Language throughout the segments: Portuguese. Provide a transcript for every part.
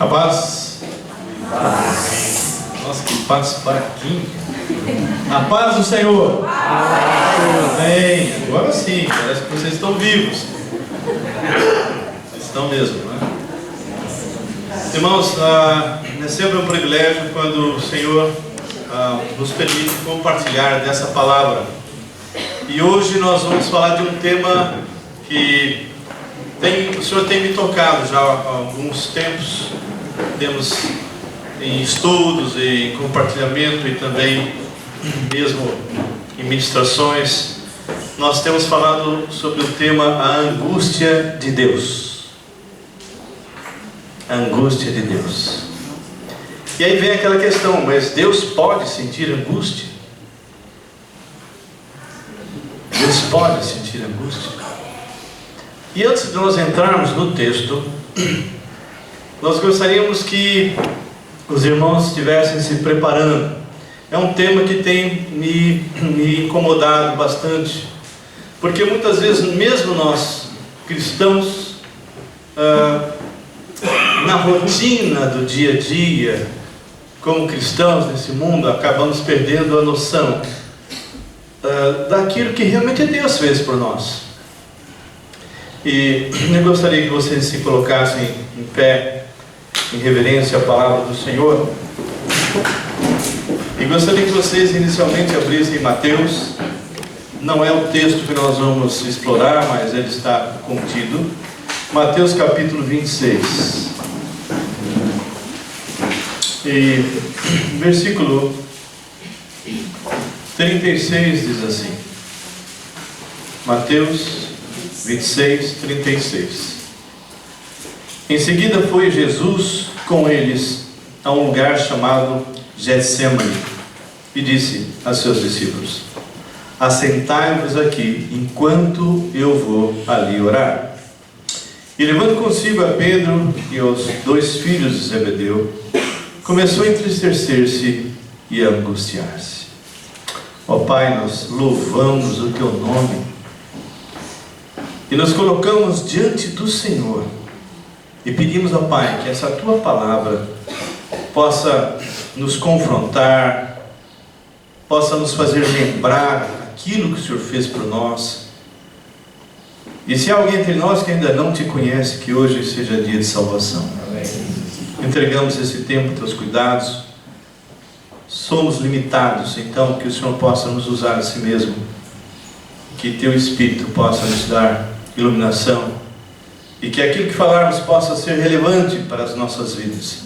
paz. Nossa, que paz parquinho. A paz do Senhor. Amém. Agora sim, parece que vocês estão vivos. Estão mesmo, né? Irmãos, é sempre um privilégio quando o Senhor nos permite compartilhar dessa palavra. E hoje nós vamos falar de um tema que o Senhor tem me tocado já há alguns tempos. Temos em estudos e compartilhamento e também mesmo em ministrações, nós temos falado sobre o tema a angústia de Deus. A angústia de Deus. E aí vem aquela questão, mas Deus pode sentir angústia? Deus pode sentir angústia? E antes de nós entrarmos no texto, nós gostaríamos que os irmãos estivessem se preparando. É um tema que tem me incomodado bastante, porque muitas vezes, mesmo nós cristãos, na rotina do dia a dia, como cristãos nesse mundo, acabamos perdendo a noção daquilo que realmente Deus fez por nós. E eu gostaria que vocês se colocassem em pé, em reverência à palavra do Senhor. E gostaria que vocês inicialmente abrissem Mateus. Não é o texto que nós vamos explorar, mas ele está contido. Mateus capítulo 26. E versículo 36 diz assim. Mateus 26, 36. Em seguida foi Jesus com eles a um lugar chamado Getsemane e disse a seus discípulos: assentai-vos aqui enquanto eu vou ali orar. E levando consigo a Pedro e os dois filhos de Zebedeu, começou a entristecer-se e a angustiar-se. Ó Pai, nós louvamos o teu nome e nos colocamos diante do Senhor e pedimos ao Pai que essa tua palavra possa nos confrontar, possa nos fazer lembrar aquilo que o Senhor fez por nós. E se há alguém entre nós que ainda não te conhece, que hoje seja dia de salvação. Amém. Entregamos esse tempo aos teus cuidados. Somos limitados, então que o Senhor possa nos usar a si mesmo, que teu Espírito possa nos dar iluminação e que aquilo que falarmos possa ser relevante para as nossas vidas.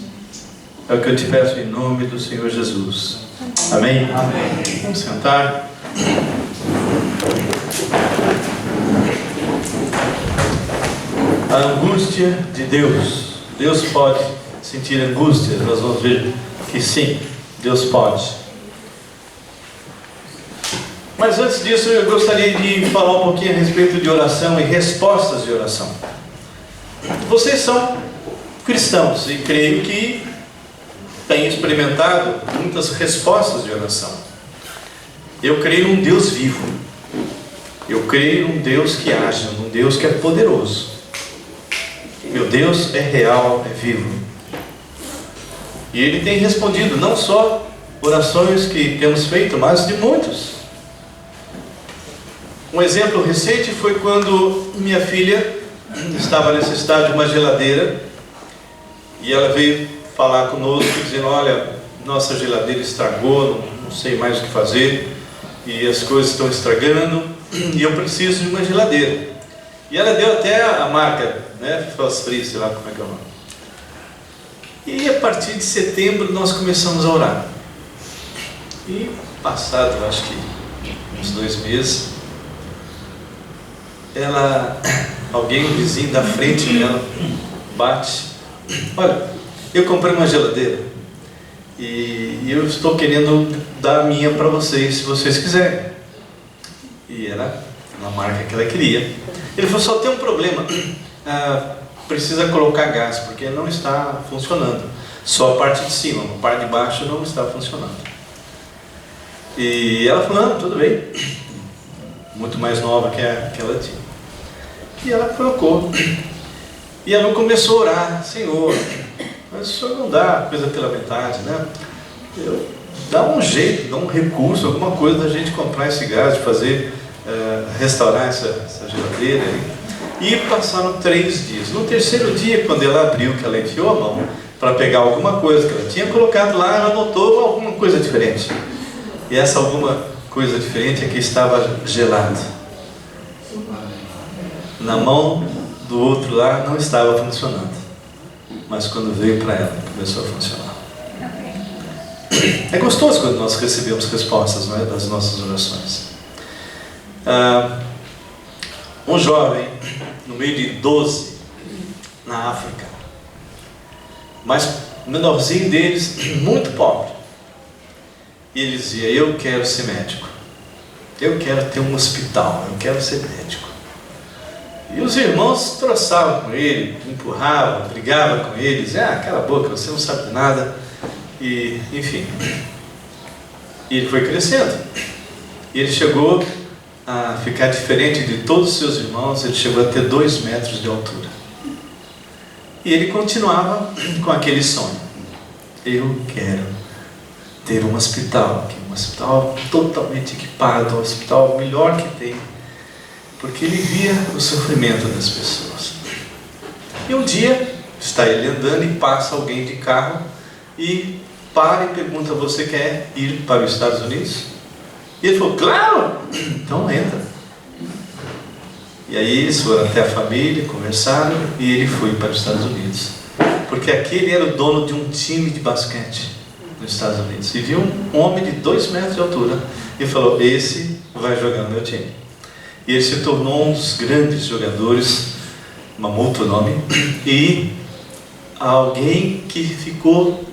É o que eu te peço em nome do Senhor Jesus. Amém? Amém. Vamos sentar. A angústia de Deus. Deus pode sentir angústia. Nós vamos ver que sim, Deus pode. Mas antes disso eu gostaria de falar um pouquinho a respeito de oração e respostas de oração. Vocês são cristãos e creio que têm experimentado muitas respostas de oração. Eu creio num Deus vivo. Eu creio num Deus que age, num Deus que é poderoso. Meu Deus é real, é vivo. E Ele tem respondido não só orações que temos feito, mas de muitos. Um exemplo recente foi quando minha filha estava necessitada de uma geladeira e ela veio falar conosco dizendo: olha, nossa geladeira estragou, não sei mais o que fazer e as coisas estão estragando e eu preciso de uma geladeira. E ela deu até a marca, né? Fosfri, sei lá como é que é o nome. E a partir de setembro nós começamos a orar. E passado, acho que uns 2 meses, alguém, um vizinho da frente dela, bate: olha, eu comprei uma geladeira e eu estou querendo dar a minha para vocês, se vocês quiserem. E era uma marca que ela queria. Ele falou: só tem um problema, precisa colocar gás, porque não está funcionando. Só a parte de cima, a parte de baixo não está funcionando. E ela falou: não, tudo bem. Muito mais nova que ela tinha. E ela colocou. E ela começou a orar: Senhor, mas o senhor não dá a coisa pela metade, né? Dá um jeito, dá um recurso, alguma coisa da gente comprar esse gás, de fazer, restaurar essa geladeira aí. E passaram 3 dias. No terceiro dia, quando ela abriu, que ela enfiou a mão para pegar alguma coisa que ela tinha colocado lá, ela notou alguma coisa diferente. E essa alguma coisa diferente é que estava gelado. Na mão do outro lá não estava funcionando, mas quando veio para ela, começou a funcionar. É gostoso quando nós recebemos respostas, não é, das nossas orações. Um jovem, no meio de 12, na África, mas o menorzinho deles, muito pobre, e ele dizia: eu quero ser médico, eu quero ter um hospital, eu quero ser médico. E os irmãos troçavam com ele, empurravam, brigavam com ele, diziam: cala a boca, você não sabe de nada. E, enfim, e ele foi crescendo, e ele chegou a ficar diferente de todos os seus irmãos. Ele chegou a ter 2 metros de altura, e ele continuava com aquele sonho: eu quero ter um hospital aqui, um hospital totalmente equipado, um hospital melhor que tem, porque ele via o sofrimento das pessoas. E um dia está ele andando e passa alguém de carro e para e pergunta: você quer ir para os Estados Unidos? E ele falou: claro, então entra. E aí eles foram até a família, conversaram, e ele foi para os Estados Unidos, porque aquele era o dono de um time de basquete nos Estados Unidos, e viu um homem de 2 metros de altura e falou: esse vai jogar no meu time. E ele se tornou um dos grandes jogadores, Mamouto o nome, e alguém que ficou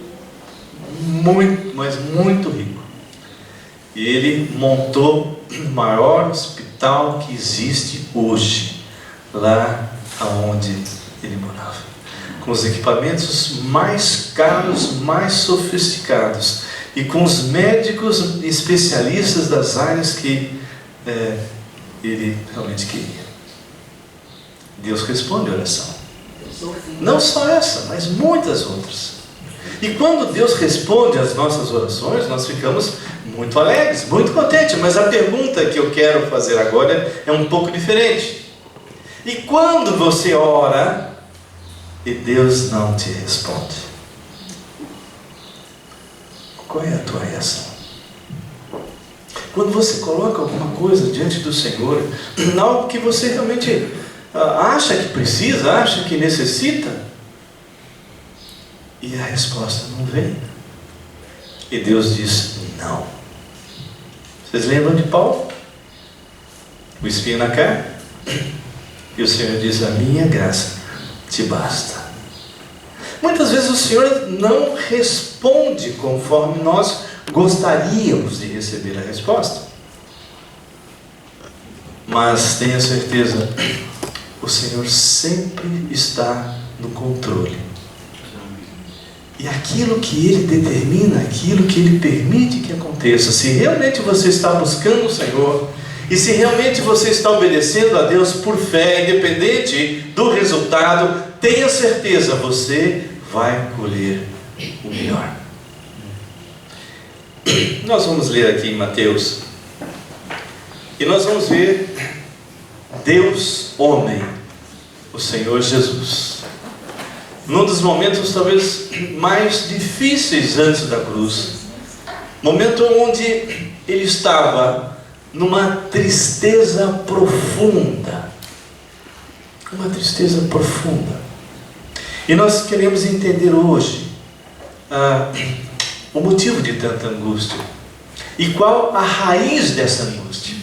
muito, mas muito rico. E ele montou o maior hospital que existe hoje, lá onde ele morava, com os equipamentos mais caros, mais sofisticados, e com os médicos especialistas das áreas que ele realmente queria. Deus responde a oração. Não só essa, mas muitas outras. E quando Deus responde às nossas orações, nós ficamos muito alegres, muito contentes. Mas a pergunta que eu quero fazer agora é um pouco diferente. E quando você ora e Deus não te responde, qual é a tua reação? Quando você coloca alguma coisa diante do Senhor, algo que você realmente acha que precisa, acha que necessita, e a resposta não vem, e Deus diz não. Vocês lembram de Paulo? O espinho na carne? E o Senhor diz: a minha graça te basta. Muitas vezes o Senhor não responde conforme nós gostaríamos de receber a resposta, mas tenha certeza, o Senhor sempre está no controle. E aquilo que Ele determina, aquilo que Ele permite que aconteça, se realmente você está buscando o Senhor, e se realmente você está obedecendo a Deus por fé, independente do resultado, tenha certeza, você vai colher o melhor. Nós vamos ler aqui em Mateus, e nós vamos ver Deus homem, o Senhor Jesus, num dos momentos talvez mais difíceis antes da cruz, momento onde ele estava numa tristeza profunda, uma tristeza profunda. E nós queremos entender hoje o motivo de tanta angústia e qual a raiz dessa angústia.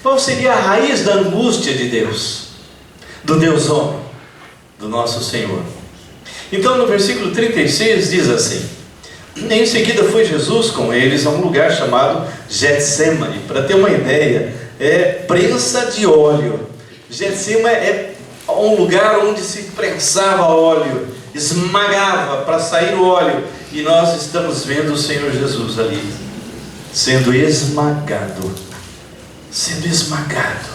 Qual seria a raiz da angústia de Deus, do Deus homem, do nosso Senhor? Então no versículo 36 diz assim: em seguida foi Jesus com eles a um lugar chamado Getsemane. Para ter uma ideia, é prensa de óleo. Getsemane é um lugar onde se prensava óleo, esmagava para sair o óleo. E nós estamos vendo o Senhor Jesus ali, sendo esmagado. Sendo esmagado.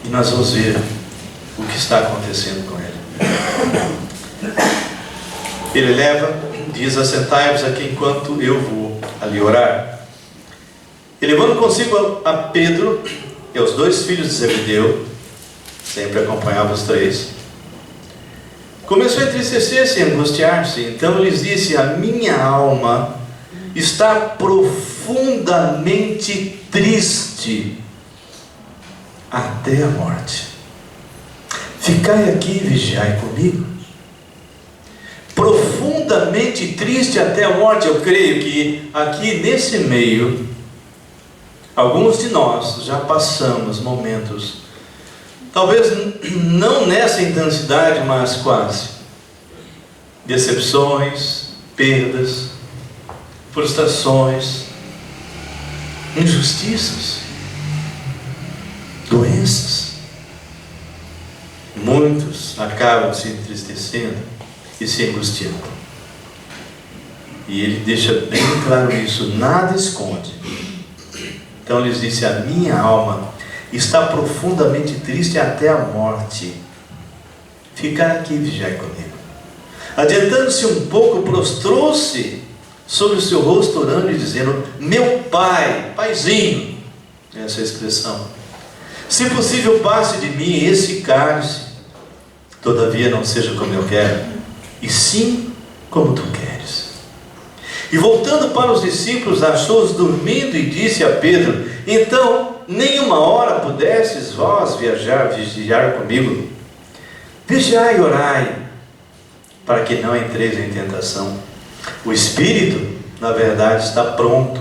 E nós vamos ver o que está acontecendo com ele. Ele leva, diz: assentai-vos aqui enquanto eu vou ali orar. E levando consigo a Pedro e os 2 filhos de Zebedeu, sempre acompanhava os 3, começou a entristecer-se e angustiar-se. Então lhes disse: a minha alma está profundamente triste até a morte. Ficai aqui e vigiai comigo. Profundamente triste até a morte. Eu creio que aqui nesse meio, alguns de nós já passamos momentos, talvez não nessa intensidade, mas quase, decepções, perdas, frustrações, injustiças, doenças. Muitos acabam se entristecendo e se angustiando. E ele deixa bem claro isso, nada esconde. Então ele disse: a minha alma está profundamente triste até a morte. Ficar aqui e vigiai comigo. Adiantando-se um pouco, prostrou-se sobre o seu rosto, orando e dizendo: meu pai, paizinho, essa expressão, se possível passe de mim esse cálice, todavia não seja como eu quero, e sim como tu queres. E voltando para os discípulos, achou-os dormindo e disse a Pedro: então, nenhuma hora pudesses vós vigiar comigo? Vigiai e orai, para que não entreis em tentação. O espírito, na verdade, está pronto,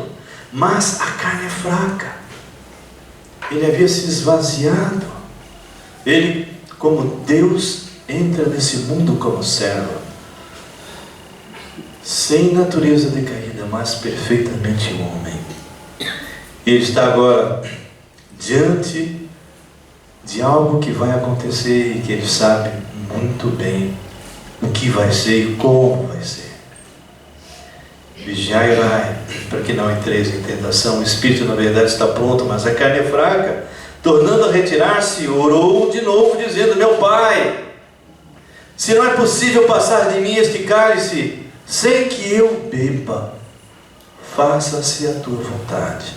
mas a carne é fraca. Ele havia se esvaziado. Ele, como Deus, entra nesse mundo como servo, sem natureza decaída, mas perfeitamente homem. Ele está agora diante de algo que vai acontecer e que ele sabe muito bem o que vai ser e como vai ser. Vigiai e orai, para que não entreis em tentação. O espírito, na verdade, está pronto, mas a carne é fraca. Tornando a retirar-se, orou de novo, dizendo: meu pai, se não é possível passar de mim este cálice sem que eu beba, faça-se a tua vontade.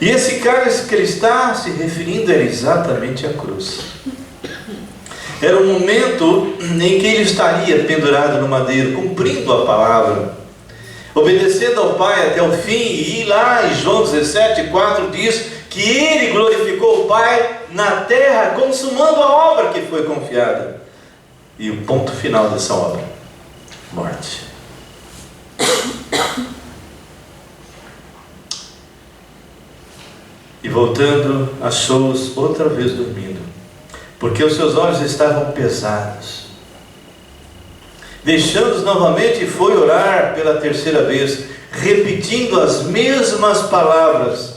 E esse cálice que ele está se referindo era exatamente a cruz. Era um momento em que ele estaria pendurado no madeiro, cumprindo a palavra, obedecendo ao Pai até o fim. E lá em João 17:4 diz que ele glorificou o Pai na terra, consumando a obra que foi confiada. E o ponto final dessa obra: morte. E voltando, achou-os outra vez dormindo, porque os seus olhos estavam pesados. Deixando-os novamente, foi orar pela terceira vez, repetindo as mesmas palavras.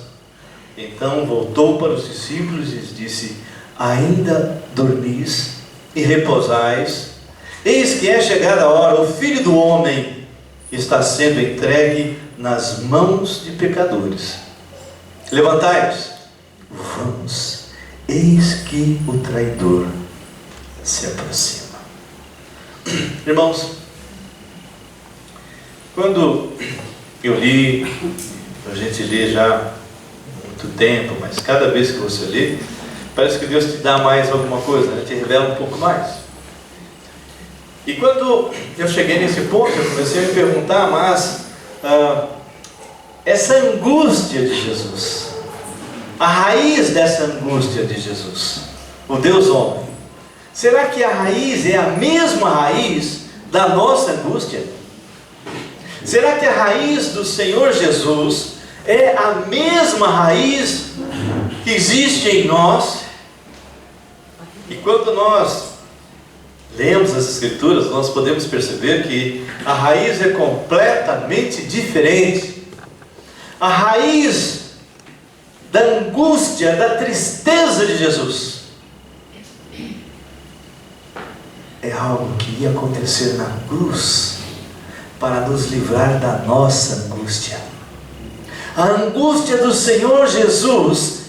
Então voltou para os discípulos e lhes disse: ainda dormis e repousais? Eis que é chegada a hora, o Filho do Homem está sendo entregue nas mãos de pecadores. Levantai-vos, vamos, eis que o traidor se aproxima. Irmãos, quando eu li, a gente lê já há muito tempo, mas cada vez que você lê, parece que Deus te dá mais alguma coisa, né? Te revela um pouco mais. E quando eu cheguei nesse ponto, eu comecei a me perguntar: mas essa angústia de Jesus, a raiz dessa angústia de Jesus, o Deus homem, será que a raiz é a mesma raiz da nossa angústia? Será que a raiz do Senhor Jesus é a mesma raiz que existe em nós? E quando nós lemos as Escrituras, nós podemos perceber que a raiz é completamente diferente. A raiz da angústia, da tristeza de Jesus é algo que ia acontecer na cruz para nos livrar da nossa angústia. A angústia do Senhor Jesus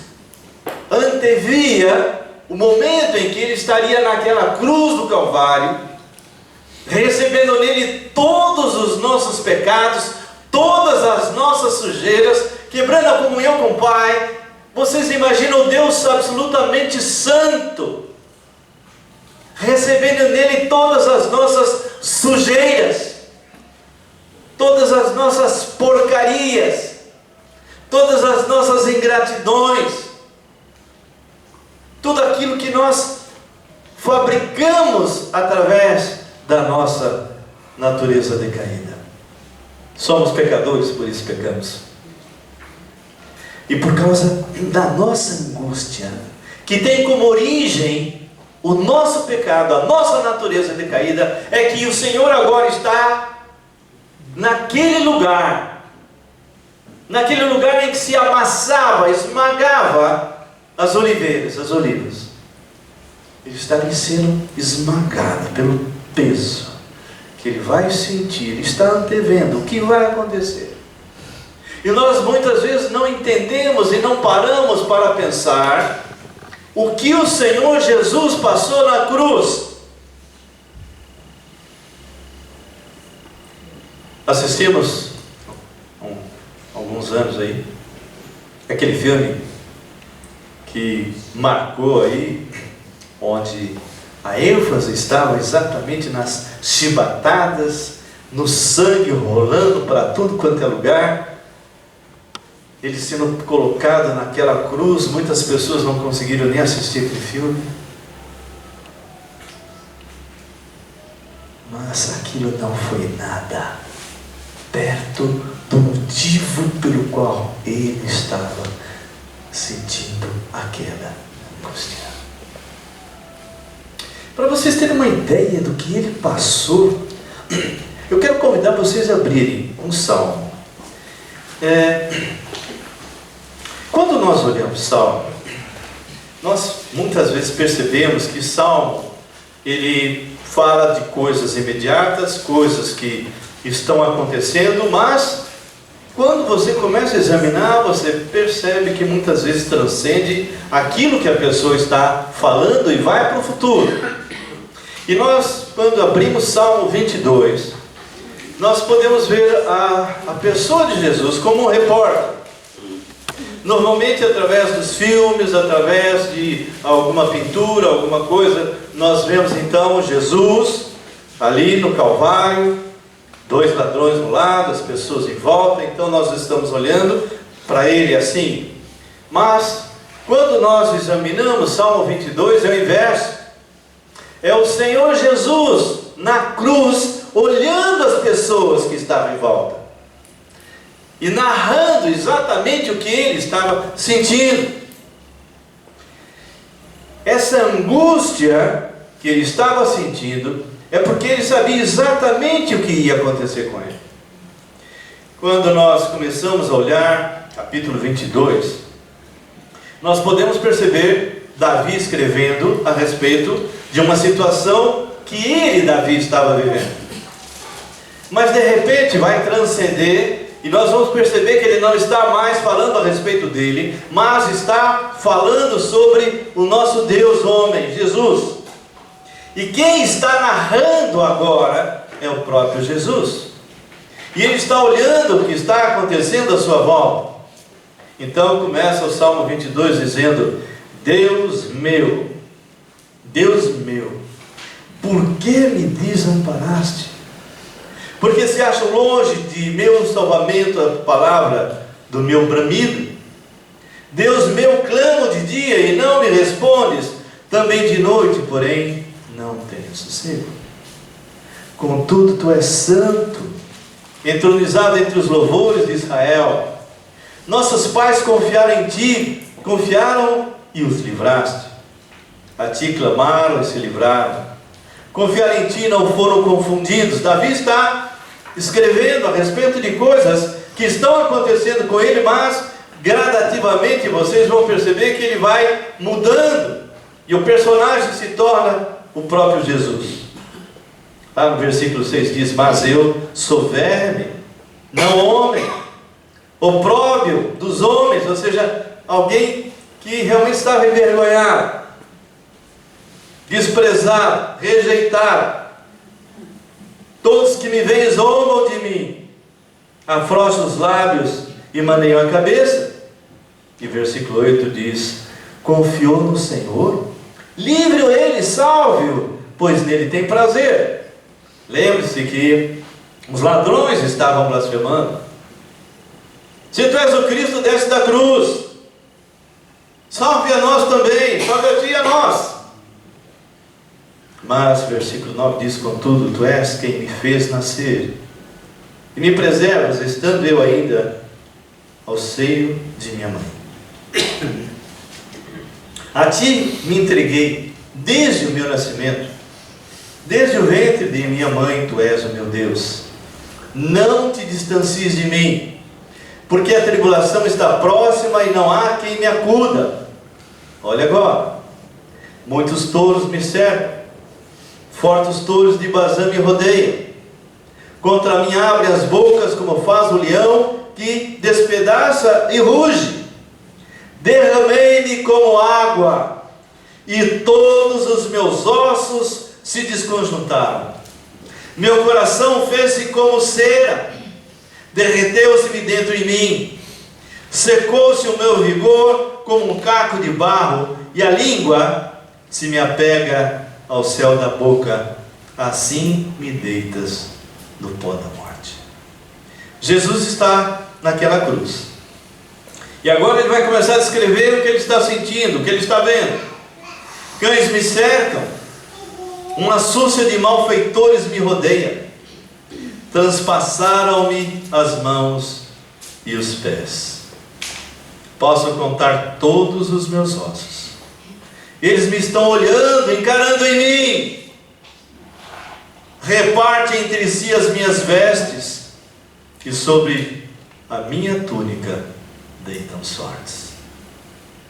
antevia o momento em que ele estaria naquela cruz do Calvário, recebendo nele todos os nossos pecados, todas as nossas sujeiras, quebrando a comunhão com o Pai. Vocês imaginam Deus absolutamente santo, recebendo nele todas as nossas sujeiras, todas as nossas porcarias, todas as nossas ingratidões, tudo aquilo que nós fabricamos através da nossa natureza decaída. Somos pecadores, por isso pecamos. E por causa da nossa angústia, que tem como origem o nosso pecado, a nossa natureza decaída, é que o Senhor agora está naquele lugar em que se amassava, esmagava as oliveiras, as olivas. Ele está ali sendo esmagado pelo peso que ele vai sentir, ele está antevendo o que vai acontecer. E nós muitas vezes não entendemos e não paramos para pensar o que o Senhor Jesus passou na cruz. Assistimos alguns anos aí aquele filme que marcou aí, onde a ênfase estava exatamente nas chibatadas, no sangue rolando para tudo quanto é lugar, ele sendo colocado naquela cruz. Muitas pessoas não conseguiram nem assistir aquele filme, mas aquilo não foi nada perto do motivo pelo qual ele estava sentindo aquela angústia. Para vocês terem uma ideia do que ele passou, eu quero convidar vocês a abrirem um salmo. Quando nós olhamos salmo, nós muitas vezes percebemos que salmo, ele fala de coisas imediatas, coisas que estão acontecendo, mas quando você começa a examinar, você percebe que muitas vezes transcende aquilo que a pessoa está falando e vai para o futuro. E nós, quando abrimos Salmo 22, nós podemos ver a pessoa de Jesus como um repórter. Normalmente através dos filmes, através de alguma pintura, alguma coisa, nós vemos então Jesus ali no Calvário, dois ladrões no lado, as pessoas em volta. Então nós estamos olhando para ele assim. Mas quando nós examinamos Salmo 22, é o inverso. É o Senhor Jesus na cruz, olhando as pessoas que estavam em volta e narrando exatamente o que ele estava sentindo. Essa angústia que ele estava sentindo é porque ele sabia exatamente o que ia acontecer com ele. Quando nós começamos a olhar capítulo 22, nós podemos perceber Davi escrevendo a respeito de uma situação que ele, Davi, estava vivendo. Mas de repente vai transcender e nós vamos perceber que ele não está mais falando a respeito dele, mas está falando sobre o nosso Deus homem, Jesus. E quem está narrando agora é o próprio Jesus. E ele está olhando o que está acontecendo à sua volta. Então começa o Salmo 22 dizendo: Deus meu, por que me desamparaste? Porque se acham longe de meu salvamento a palavra do meu bramido? Deus meu, clamo de dia e não me respondes, também de noite, porém não tenho sossego. Contudo tu és santo, entronizado entre os louvores de Israel. Nossos pais confiaram em ti, confiaram e os livraste. A ti clamaram e se livraram. Confiaram em ti e não foram confundidos. Davi está escrevendo a respeito de coisas que estão acontecendo com ele, mas gradativamente vocês vão perceber que ele vai mudando e o personagem se torna o próprio Jesus. Lá no versículo 6 diz: mas eu sou verme, não homem, opróbrio dos homens, ou seja, alguém que realmente estava envergonhado, desprezado, rejeitado. Todos que me veem zombam de mim, afrouxam os lábios e maneiam a cabeça. E versículo 8 diz: confiou no Senhor, livre-o ele, salve-o, pois nele tem prazer. Lembre-se que os ladrões estavam blasfemando. Se tu és o Cristo, desce da cruz, salve a nós também, salve a ti e a nós. Mas versículo 9 diz: contudo, tu és quem me fez nascer e me preservas, estando eu ainda ao seio de minha mãe. A ti me entreguei desde o meu nascimento, desde o ventre de minha mãe. Tu és o meu Deus. Não te distancies de mim, porque a tribulação está próxima e não há quem me acuda. Olha agora: muitos touros me cercam, fortes touros de Bazã me rodeiam. Contra mim abre as bocas, como faz o leão que despedaça e ruge. Derramei-me como água, e todos os meus ossos se desconjuntaram. Meu coração fez-se como cera, derreteu-se-me dentro de mim. Secou-se o meu vigor como um caco de barro, e a língua se me apega ao céu da boca. Assim me deitas no pó da morte. Jesus está naquela cruz. E agora ele vai começar a descrever o que ele está sentindo, o que ele está vendo. Cães me cercam, uma súcia de malfeitores me rodeia. Transpassaram-me as mãos e os pés. Posso contar todos os meus ossos. Eles me estão olhando, encarando em mim. Reparte entre si as minhas vestes, e sobre a minha túnica deitam sortes.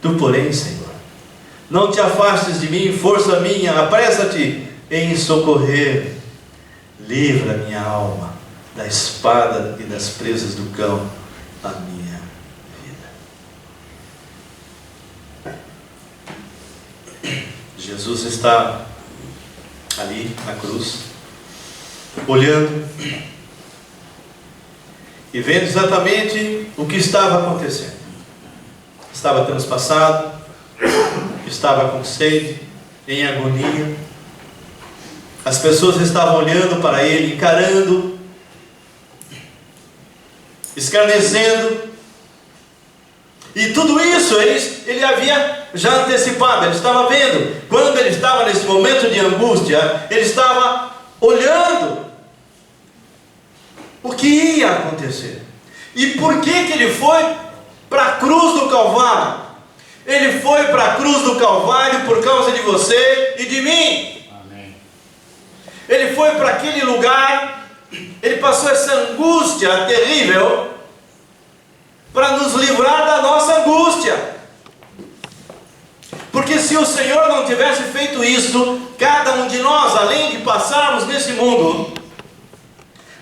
Tu, porém, Senhor, não te afastes de mim, força minha, apressa-te em socorrer. Livra minha alma da espada e das presas do cão, a minha vida. Jesus está ali na cruz, olhando e vendo exatamente o que estava acontecendo. Estava transpassado, estava com sede, em agonia. As pessoas estavam olhando para ele, encarando, escarnecendo. E tudo isso ele havia já antecipado, ele estava vendo. Quando ele estava nesse momento de angústia, ele estava olhando o que ia acontecer. E por que ele foi para a cruz do Calvário? Ele foi para a cruz do Calvário por causa de você e de mim. Amém. Ele foi para aquele lugar, ele passou essa angústia terrível para nos livrar da nossa angústia. Porque se o Senhor não tivesse feito isso, cada um de nós, além de passarmos nesse mundo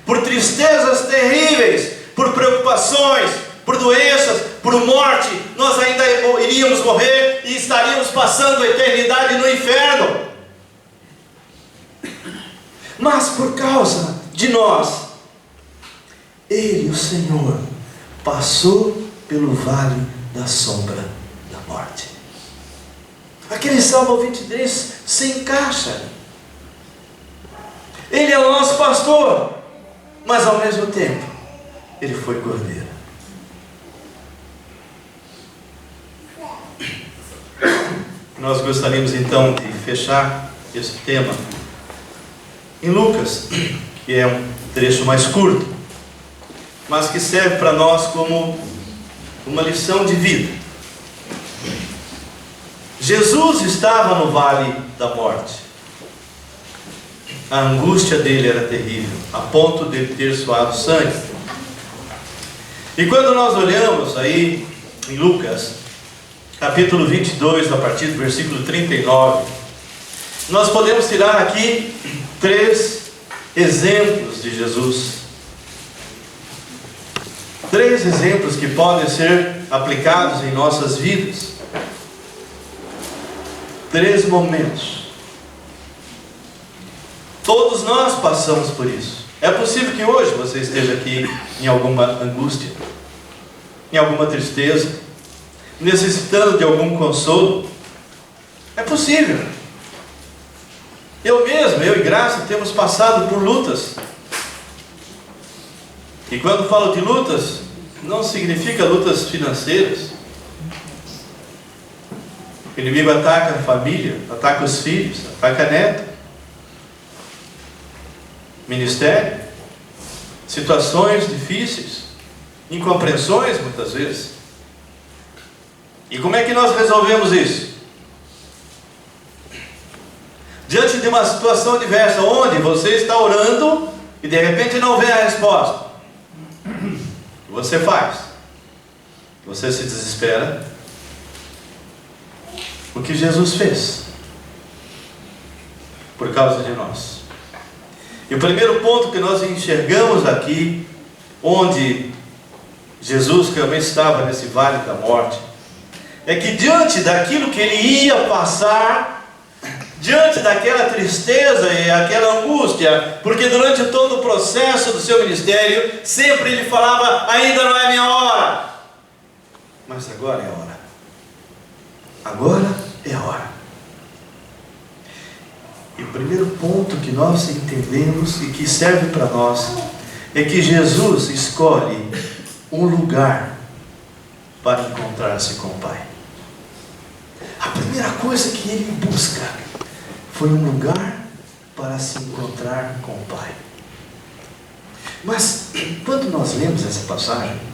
por tristezas terríveis, por preocupações, por doenças, por morte, nós ainda iríamos morrer e estaríamos passando a eternidade no inferno. Mas por causa de nós, Ele, o Senhor, passou pelo vale da sombra da morte. Aquele Salmo 23 se encaixa. Ele é o nosso pastor, mas ao mesmo tempo ele foi cordeiro. Nós gostaríamos então de fechar esse tema em Lucas, que é um trecho mais curto, mas que serve para nós como uma lição de vida. Jesus estava no vale da morte. A angústia dele era terrível, a ponto de ter suado sangue. E quando nós olhamos aí em Lucas, capítulo 22, a partir do versículo 39, nós podemos tirar aqui 3 exemplos de Jesus. 3 exemplos que podem ser aplicados em nossas vidas. 3 momentos Todos nós passamos por isso. É possível que hoje você esteja aqui em alguma angústia, em alguma tristeza, necessitando de algum consolo. É possível. Eu e Graça, temos passado por lutas. E quando falo de lutas, não significa lutas financeiras. O inimigo ataca a família, ataca os filhos, ataca a neta, ministério, situações difíceis, incompreensões muitas vezes. E como é que nós resolvemos isso? Diante de uma situação diversa, onde você está orando e de repente não vem a resposta, o que você faz? Você se desespera. O que Jesus fez por causa de nós. E o primeiro ponto que nós enxergamos aqui, onde Jesus realmente estava nesse vale da morte, é que diante daquilo que ele ia passar, diante daquela tristeza e aquela angústia, porque durante todo o processo do seu ministério, sempre ele falava: ainda não é minha hora, mas agora é a hora. Agora é a hora. E o primeiro ponto que nós entendemos e que serve para nós é que Jesus escolhe um lugar para encontrar-se com o Pai. A primeira coisa que ele busca foi um lugar para se encontrar com o Pai. Mas quando nós lemos essa passagem,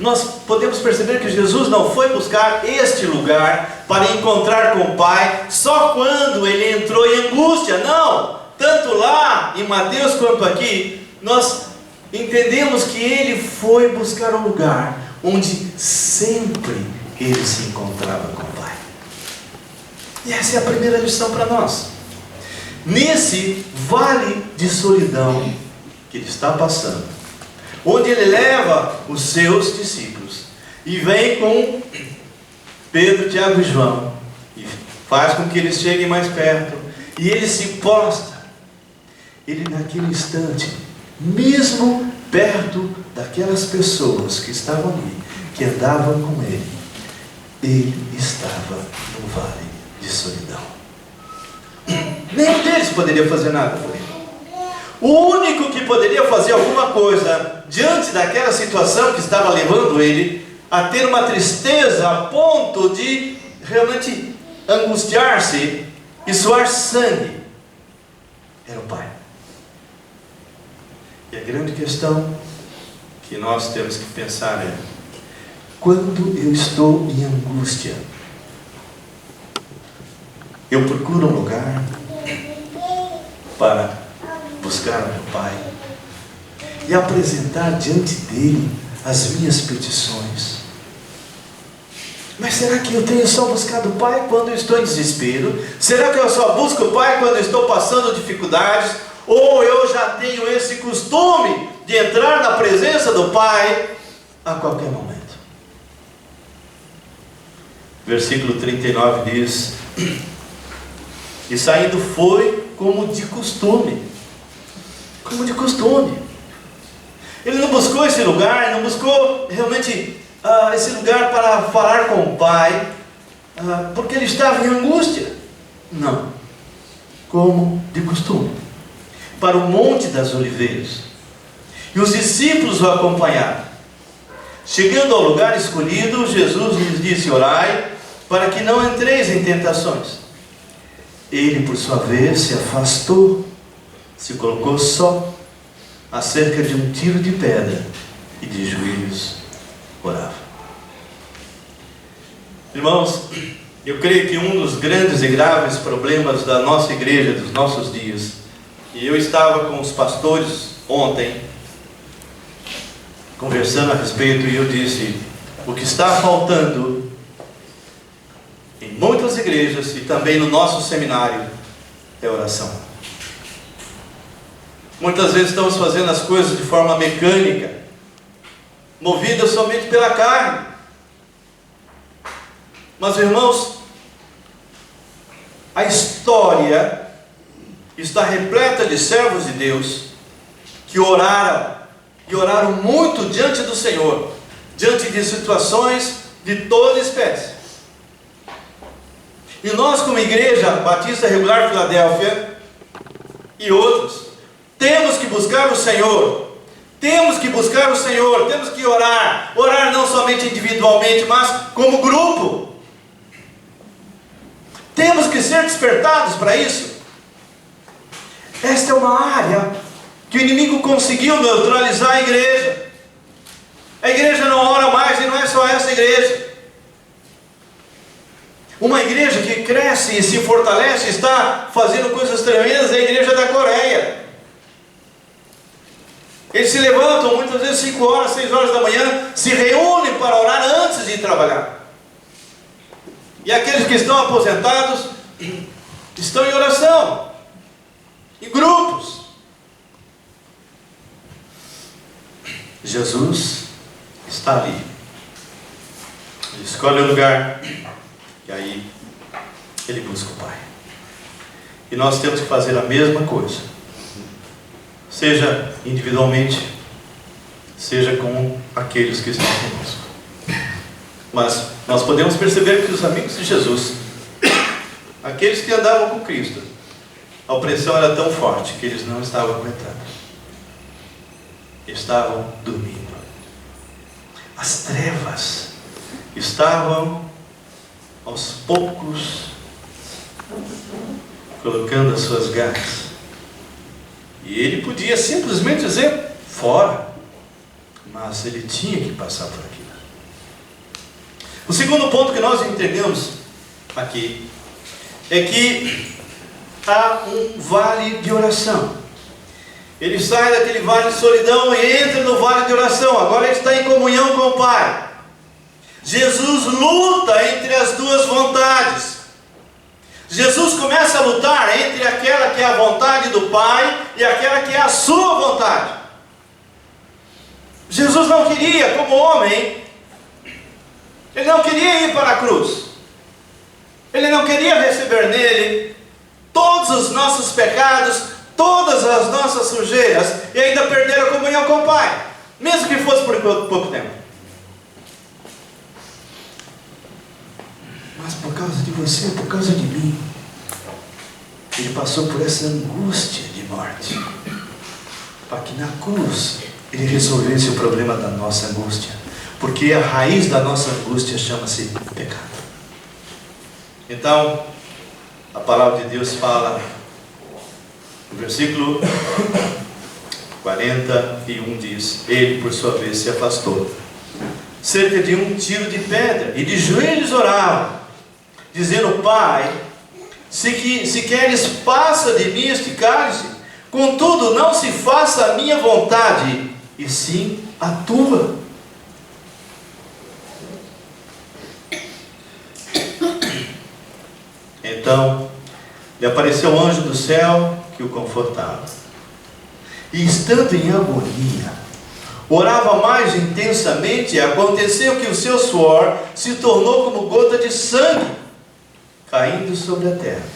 nós podemos perceber que Jesus não foi buscar este lugar para encontrar com o Pai só quando ele entrou em angústia. Não! Tanto lá em Mateus quanto aqui, nós entendemos que ele foi buscar um lugar onde sempre ele se encontrava com o Pai. E essa é a primeira lição para nós. Nesse vale de solidão que ele está passando, onde ele leva os seus discípulos e vem com Pedro, Tiago e João e faz com que eles cheguem mais perto, e ele se prostra. Ele naquele instante, mesmo perto daquelas pessoas que estavam ali, que andavam com ele, ele estava no vale de solidão. Nenhum deles poderia fazer nada por ele. O único que poderia fazer alguma coisa diante daquela situação que estava levando ele a ter uma tristeza a ponto de realmente angustiar-se e suar sangue era o Pai. E a grande questão que nós temos que pensar é: quando eu estou em angústia, eu procuro um lugar para buscar o meu Pai e apresentar diante dele as minhas petições. Mas será que eu tenho só buscado o Pai quando eu estou em desespero? Será que eu só busco o Pai quando eu estou passando dificuldades? Ou eu já tenho esse costume de entrar na presença do Pai a qualquer momento? Versículo 39 diz: e saindo foi como de costume. Como de costume. Ele não buscou esse lugar, não buscou realmente esse lugar para falar com o Pai, porque ele estava em angústia. Não. Como de costume. Para o Monte das Oliveiras. E os discípulos o acompanharam. Chegando ao lugar escolhido, Jesus lhes disse: orai, para que não entreis em tentações. Ele, por sua vez, se afastou, se colocou só, a cerca de um tiro de pedra, e de joelhos orava. Irmãos, eu creio que um dos grandes e graves problemas da nossa igreja, dos nossos dias, e eu estava com os pastores ontem, conversando a respeito, e eu disse: o que está faltando em muitas igrejas e também no nosso seminário é oração. Muitas vezes estamos fazendo as coisas de forma mecânica, movidas somente pela carne. Mas, irmãos, a história está repleta de servos de Deus que oraram, e oraram muito diante do Senhor, diante de situações de toda espécie. E nós, como Igreja Batista Regular Filadélfia e outros, temos que buscar o Senhor, temos que buscar o Senhor, temos que orar não somente individualmente, mas como grupo. Temos que ser despertados para isso. Esta é uma área que o inimigo conseguiu neutralizar a igreja. A igreja não ora mais, e não é só essa igreja. Uma igreja que cresce e se fortalece, está fazendo coisas tremendas, é a igreja da Coreia. Eles se levantam muitas vezes 5 horas, 6 horas da manhã, se reúnem para orar antes de trabalhar. E aqueles que estão aposentados estão em oração, em grupos. Jesus está ali. Ele escolhe o lugar e aí ele busca o Pai. E nós temos que fazer a mesma coisa, seja individualmente, seja com aqueles que estão conosco. Mas nós podemos perceber que os amigos de Jesus, aqueles que andavam com Cristo, a opressão era tão forte que eles não estavam aguentando. Estavam dormindo. As trevas estavam aos poucos colocando as suas garras. E ele podia simplesmente dizer fora, mas ele tinha que passar por aquilo. O segundo ponto que nós entendemos aqui é que há um vale de oração. Ele sai daquele vale de solidão e entra no vale de oração. Agora ele está em comunhão com o Pai. Jesus luta entre as duas vontades. Jesus começa a lutar entre aquela que é a vontade do Pai e aquela que é a sua vontade. Jesus não queria, como homem, ele não queria ir para a cruz. Ele não queria receber nele todos os nossos pecados, todas as nossas sujeiras, e ainda perder a comunhão com o Pai, mesmo que fosse por pouco tempo. Mas por causa de você, por causa de mim, ele passou por essa angústia de morte, para que na cruz ele resolvesse o problema da nossa angústia, porque a raiz da nossa angústia chama-se pecado. Então, a palavra de Deus fala, no versículo 41 diz: ele por sua vez se afastou, cerca de 1 tiro de pedra, e de joelhos orava, dizendo: Pai, se queres, passa de mim este cálice, contudo não se faça a minha vontade, e sim a tua. Então lhe apareceu um anjo do céu que o confortava, e estando em agonia, orava mais intensamente, e aconteceu que o seu suor se tornou como gota de sangue caindo sobre a terra.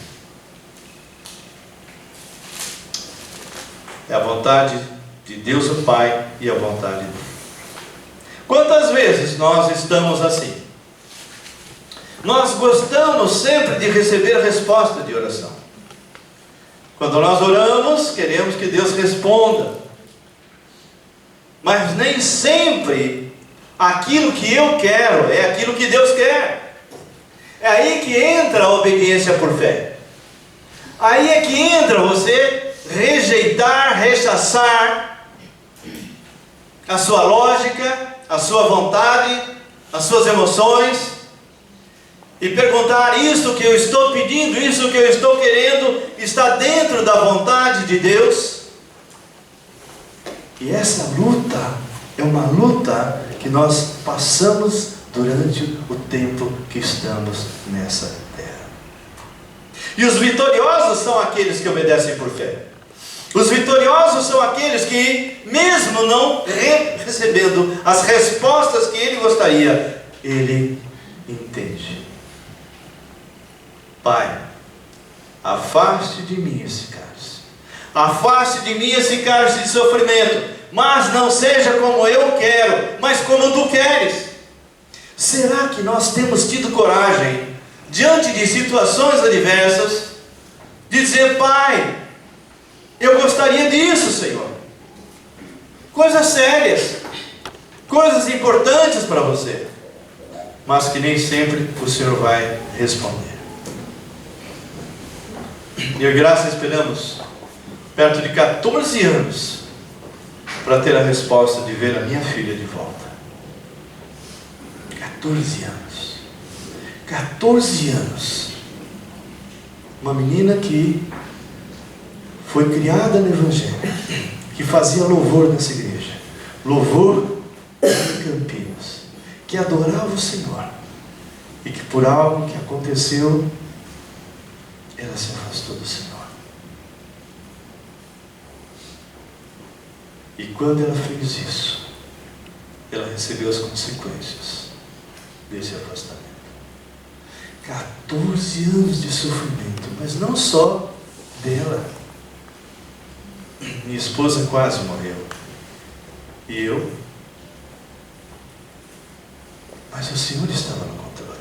É a vontade de Deus o Pai e a vontade dele. Quantas vezes nós estamos assim? Nós gostamos sempre de receber a resposta de oração. Quando nós oramos, queremos que Deus responda. Mas nem sempre aquilo que eu quero é aquilo que Deus quer. É aí que entra a obediência por fé. Aí é que entra você rejeitar, rechaçar a sua lógica, a sua vontade, as suas emoções, e perguntar: isso que eu estou pedindo, isso que eu estou querendo, está dentro da vontade de Deus? E essa luta é uma luta que nós passamos durante o tempo que estamos nessa terra. E os vitoriosos são aqueles que obedecem por fé. Os vitoriosos são aqueles que, mesmo não recebendo as respostas que ele gostaria, ele entende. Pai, afaste de mim esse cálice. Afaste de mim esse cálice de sofrimento, mas não seja como eu quero, mas como tu queres. Será que nós temos tido coragem, diante de situações adversas, de dizer: Pai, eu gostaria disso, Senhor. Coisas sérias, coisas importantes para você, mas que nem sempre o Senhor vai responder. Eu e Graça esperamos perto de 14 anos para ter a resposta de ver a minha filha de volta. 14 anos. 14 anos. Uma menina que foi criada no Evangelho, que fazia louvor nessa igreja, louvor em Campinas, que adorava o Senhor, e que por algo que aconteceu, ela se afastou do Senhor. E quando ela fez isso, ela recebeu as consequências desse afastamento. 14 anos de sofrimento, mas não só dela. Minha esposa quase morreu. E eu? Mas o Senhor estava no controle.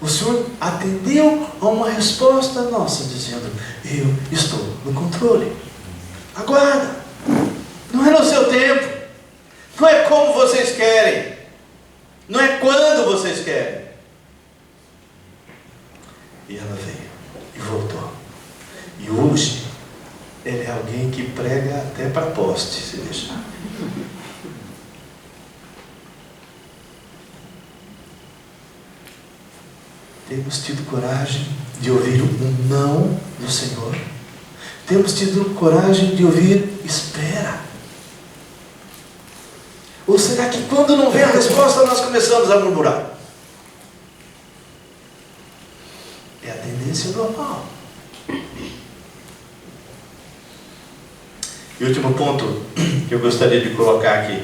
O Senhor atendeu a uma resposta nossa, dizendo: eu estou no controle. Aguarda. Não é no seu tempo. Não é como vocês querem. Não é quando vocês querem. E ela veio e voltou. E hoje ele é alguém que prega até para poste, se deixar. Temos tido coragem de ouvir um não do Senhor. Temos tido coragem de ouvir espera. Ou será que quando não vem a resposta nós começamos a murmurar? É a tendência normal. E o último ponto que eu gostaria de colocar aqui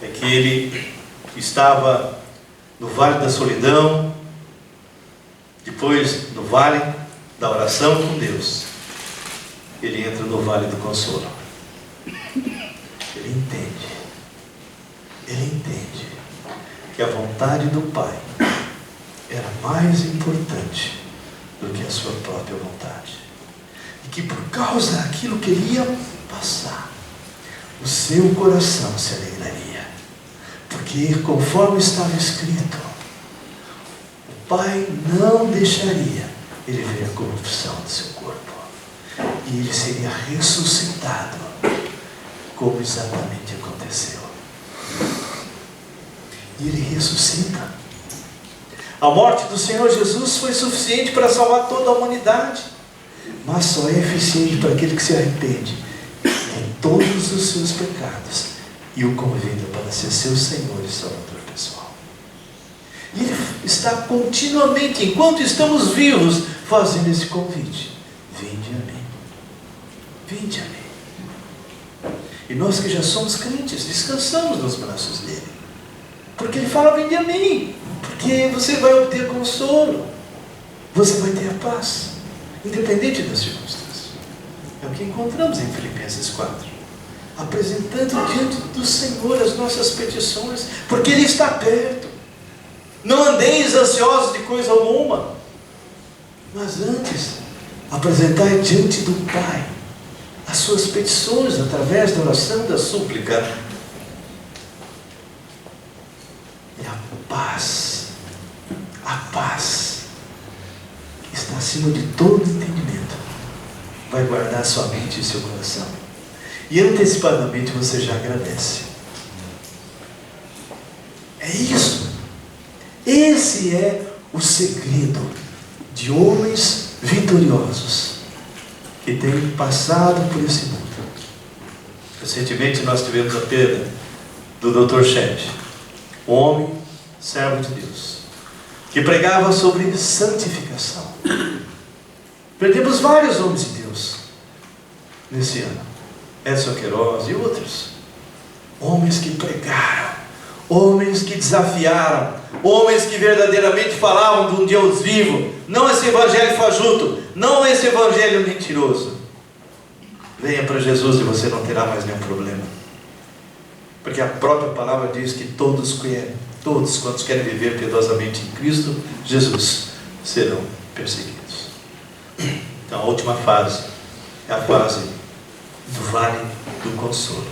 é que ele estava no Vale da Solidão, depois no Vale da Oração com Deus, ele entra no Vale do Consolo. Ele entende que a vontade do Pai era mais importante do que a sua própria vontade. E que por causa daquilo que ele ia passar, o seu coração se alegraria. Porque conforme estava escrito, o Pai não deixaria ele ver a corrupção do seu corpo. E ele seria ressuscitado, como exatamente aconteceu. E ele ressuscita. A morte do Senhor Jesus foi suficiente para salvar toda a humanidade, mas só é eficiente para aquele que se arrepende em todos os seus pecados e o convida para ser seu Senhor e Salvador pessoal. E ele está continuamente, enquanto estamos vivos, fazendo esse convite: vinde a mim, vinde a mim. E nós que já somos crentes, descansamos nos braços dele, porque ele fala: vinde a mim, porque você vai obter consolo, você vai ter a paz, independente das circunstâncias. É o que encontramos em Filipenses 4, apresentando diante do Senhor as nossas petições, porque ele está perto. Não andeis ansiosos de coisa alguma, mas antes apresentai diante do Pai as suas petições através da oração, da súplica. E a paz que está acima de todo entendimento, vai guardar sua mente e seu coração. E antecipadamente você já agradece. É isso. Esse é o segredo de homens vitoriosos que têm passado por esse mundo. Recentemente nós tivemos a perda do Dr. Chet, um homem, servo de Deus, que pregava sobre santificação. Perdemos vários homens de Deus nesse ano. Edson Queiroz e outros. Homens que pregaram, homens que desafiaram homens que verdadeiramente falavam de um Deus vivo, não esse evangelho fajuto, não esse evangelho mentiroso. Venha para Jesus e você não terá mais nenhum problema, porque a própria palavra diz que todos quantos querem viver piedosamente em Cristo Jesus serão perseguidos. Então a última fase é a fase do vale do consolo.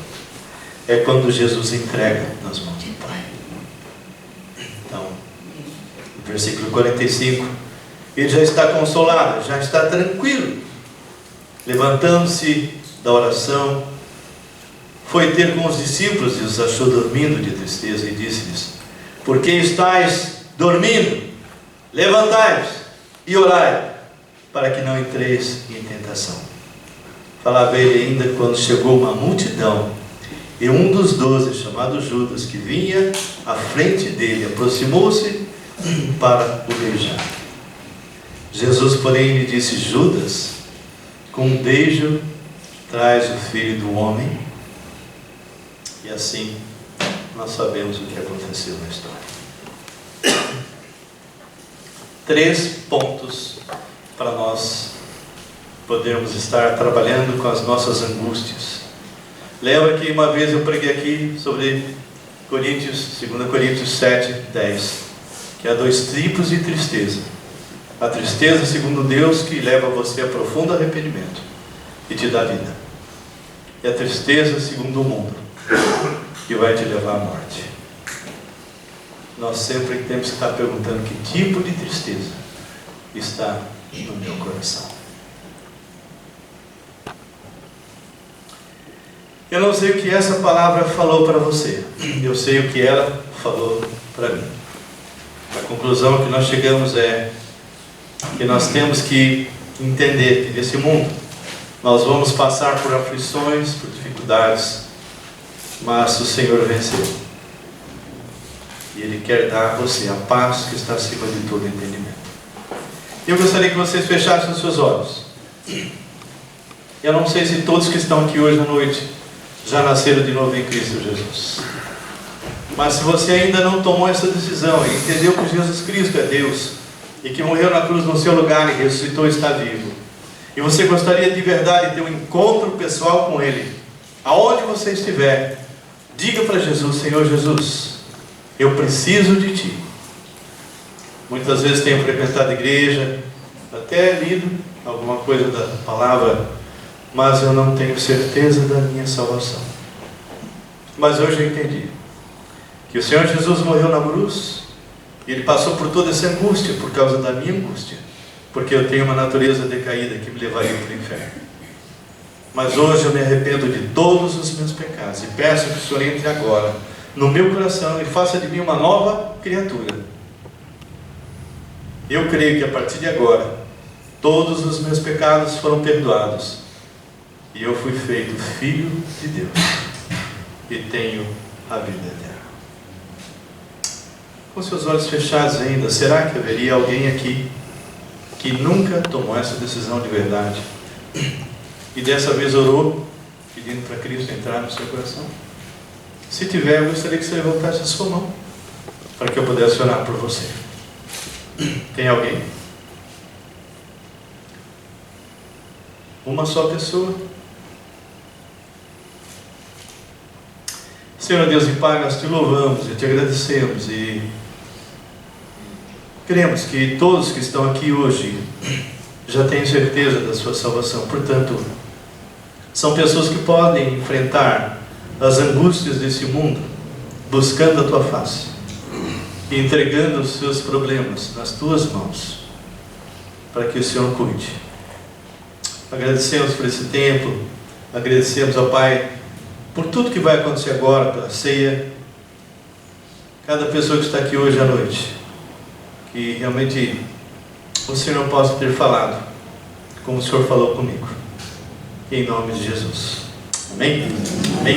É quando Jesus entrega nas mãos do Pai. Então, no versículo 45, ele já está consolado, já está tranquilo. Levantando-se da oração, foi ter com os discípulos e os achou dormindo de tristeza e disse-lhes: por que estáis dormindo? Levantai-vos e orai, para que não entreis em tentação. Falava ele ainda quando chegou uma multidão, e um dos 12, chamado Judas, que vinha à frente dele, aproximou-se para o beijar. Jesus, porém, lhe disse: Judas, com um beijo traz o Filho do Homem. E assim nós sabemos o que aconteceu na história. 3 pontos para nós podermos estar trabalhando com as nossas angústias. Lembra que uma vez eu preguei aqui sobre 2 Coríntios 7, 10, que há 2 tipos de tristeza. A tristeza segundo Deus, que leva você a profundo arrependimento e te dá vida. E a tristeza segundo o mundo, que vai te levar à morte. Nós sempre temos que estar perguntando que tipo de tristeza está no meu coração. Eu não sei o que essa palavra falou para você, eu sei o que ela falou para mim. A conclusão que nós chegamos é que nós temos que entender que nesse mundo nós vamos passar por aflições, por dificuldades, mas o Senhor venceu. E Ele quer dar a você a paz que está acima de todo entendimento. Eu gostaria que vocês fechassem os seus olhos. Eu não sei se todos que estão aqui hoje à noite já nasceram de novo em Cristo Jesus. Mas se você ainda não tomou essa decisão e entendeu que Jesus Cristo é Deus e que morreu na cruz no seu lugar e ressuscitou e está vivo, e você gostaria de verdade de ter um encontro pessoal com Ele, aonde você estiver, diga para Jesus: Senhor Jesus, eu preciso de Ti. Muitas vezes tenho frequentado a igreja, até lido alguma coisa da palavra, mas eu não tenho certeza da minha salvação. Mas hoje eu entendi que o Senhor Jesus morreu na cruz, e Ele passou por toda essa angústia por causa da minha angústia, porque eu tenho uma natureza decaída que me levaria para o inferno. Mas hoje eu me arrependo de todos os meus pecados e peço que o Senhor entre agora no meu coração e faça de mim uma nova criatura. Eu creio que a partir de agora todos os meus pecados foram perdoados e eu fui feito filho de Deus e tenho a vida eterna. Com seus olhos fechados ainda, será que haveria alguém aqui que nunca tomou essa decisão de verdade e dessa vez orou pedindo para Cristo entrar no seu coração? Se tiver, eu gostaria que você levantasse a sua mão para que eu pudesse orar por você. Tem alguém? Uma só pessoa? Senhor Deus e Pai, nós te louvamos e te agradecemos e queremos que todos que estão aqui hoje já tenham certeza da sua salvação. Portanto, são pessoas que podem enfrentar as angústias desse mundo buscando a tua face e entregando os seus problemas nas tuas mãos para que o Senhor cuide. Agradecemos por esse tempo, agradecemos ao Pai por tudo que vai acontecer agora, pela ceia. Cada pessoa que está aqui hoje à noite, que realmente o Senhor possa ter falado como o Senhor falou comigo, em nome de Jesus. Amém? Amém.